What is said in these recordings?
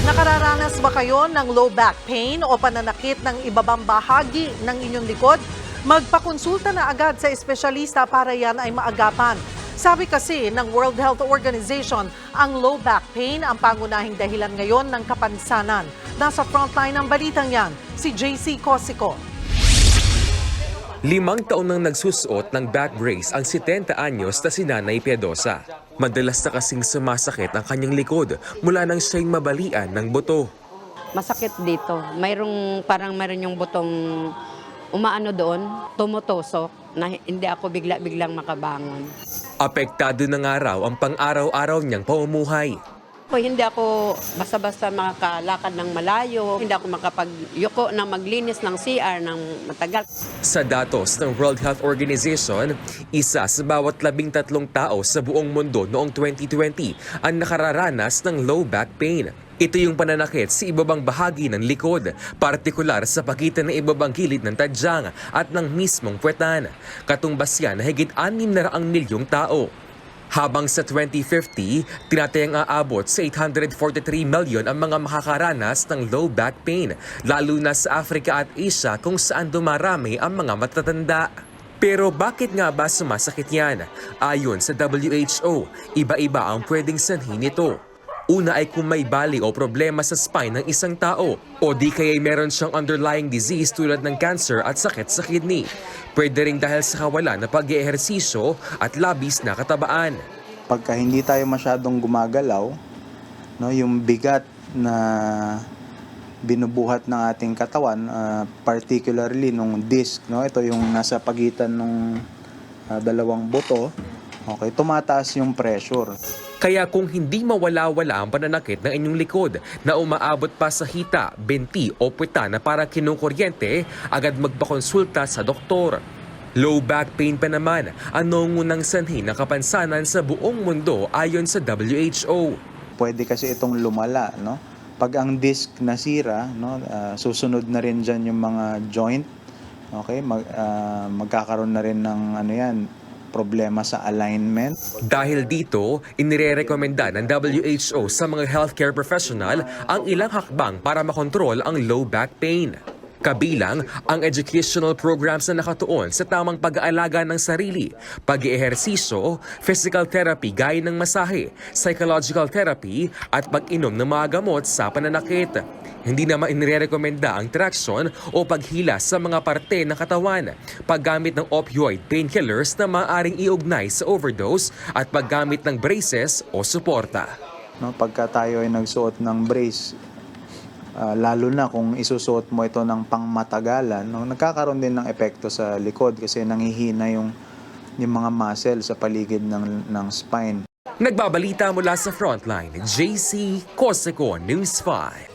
Nakararanas ba kayo ng low back pain o pananakit ng ibabang bahagi ng inyong likod? Magpakonsulta na agad sa espesyalista para yan ay maagapan. Sabi kasi ng World Health Organization, ang low back pain ang pangunahing dahilan ngayon ng kapansanan. Nasa frontline ng balitang yan, si JC Cosico. 5 taon nang nagsusuot ng back brace ang 70 anyos na si Nanay Piadosa. Madalas na kasing sumasakit ang kanyang likod mula nang siya'y mabalian ng buto. Masakit dito. Parang mayroon yung butong umaano doon, tumutusok na hindi ako bigla-biglang makabangon. Apektado na nga raw ang pang-araw-araw niyang pamumuhay. Hindi ako basta-basta makakalakad ng malayo, hindi ako makapagyuko na maglinis ng CR ng matagal. Sa datos ng World Health Organization, isa sa bawat 13 tao sa buong mundo noong 2020 ang nakararanas ng low back pain. Ito yung pananakit sa ibabang bahagi ng likod, partikular sa pagitan ng ibabang gilid ng tadyang at ng mismong puwetan. Katumbas yan na higit 600 milyong tao. Habang sa 2050, tinatayang aabot sa 843 million ang mga makakaranas ng low back pain, lalo na sa Africa at Asia kung saan dumarami ang mga matatanda. Pero bakit nga ba sumasakit yan? Ayon sa WHO, iba-iba ang pwedeng sanhi nito. Una ay kung may bali o problema sa spine ng isang tao o di kaya'y meron siyang underlying disease tulad ng cancer at sakit sa kidney. Pwede rin dahil sa kawalan na pag-eehersisyo at labis na katabaan. Pagka hindi tayo masyadong gumagalaw, no, yung bigat na binubuhat ng ating katawan, particularly nung disc, no, ito yung nasa pagitan ng dalawang buto, okay, tumataas yung pressure. Kaya kung hindi mawala-wala ang pananakit ng inyong likod na umaabot pa sa hita, binti o puweta na parang kinukuryente, agad magpakonsulta sa doktor. Low back pain pa naman ang nangungunang sanhi ng kapansanan sa buong mundo ayon sa WHO. Pwede kasi itong lumala, no? Pag ang disc nasira, no, susunod na rin dyan yung mga joint, okay? Magkakaroon na rin ng problema sa alignment. Dahil dito, inirerekomenda ng WHO sa mga healthcare professional ang ilang hakbang para makontrol ang low back pain. Kabilang ang educational programs na nakatuon sa tamang pag-aalaga ng sarili, pag-eehersisyo, physical therapy gaya ng masahe, psychological therapy at pag-inom ng mga gamot sa pananakit. Hindi naman inirekomenda ang traction o paghila sa mga parte ng katawan, paggamit ng opioid painkillers na maaaring iugnay sa overdose at paggamit ng braces o suporta. No, pagka tayo ay nagsuot ng brace, lalo na kung isusuot mo ito ng pangmatagalan, no, nagkakaroon din ng epekto sa likod kasi nanghihina yung mga muscle sa paligid ng spine. Nagbabalita mula sa Frontline, JC Cosico, News 5.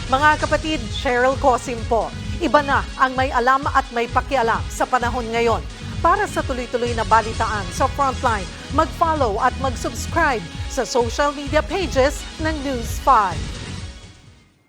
Mga kapatid, Cheryl Cosim po. Iba na ang may alam at may pakialam sa panahon ngayon. Para sa tuloy-tuloy na balitaan sa Frontline, mag-follow at mag-subscribe sa social media pages ng News 5.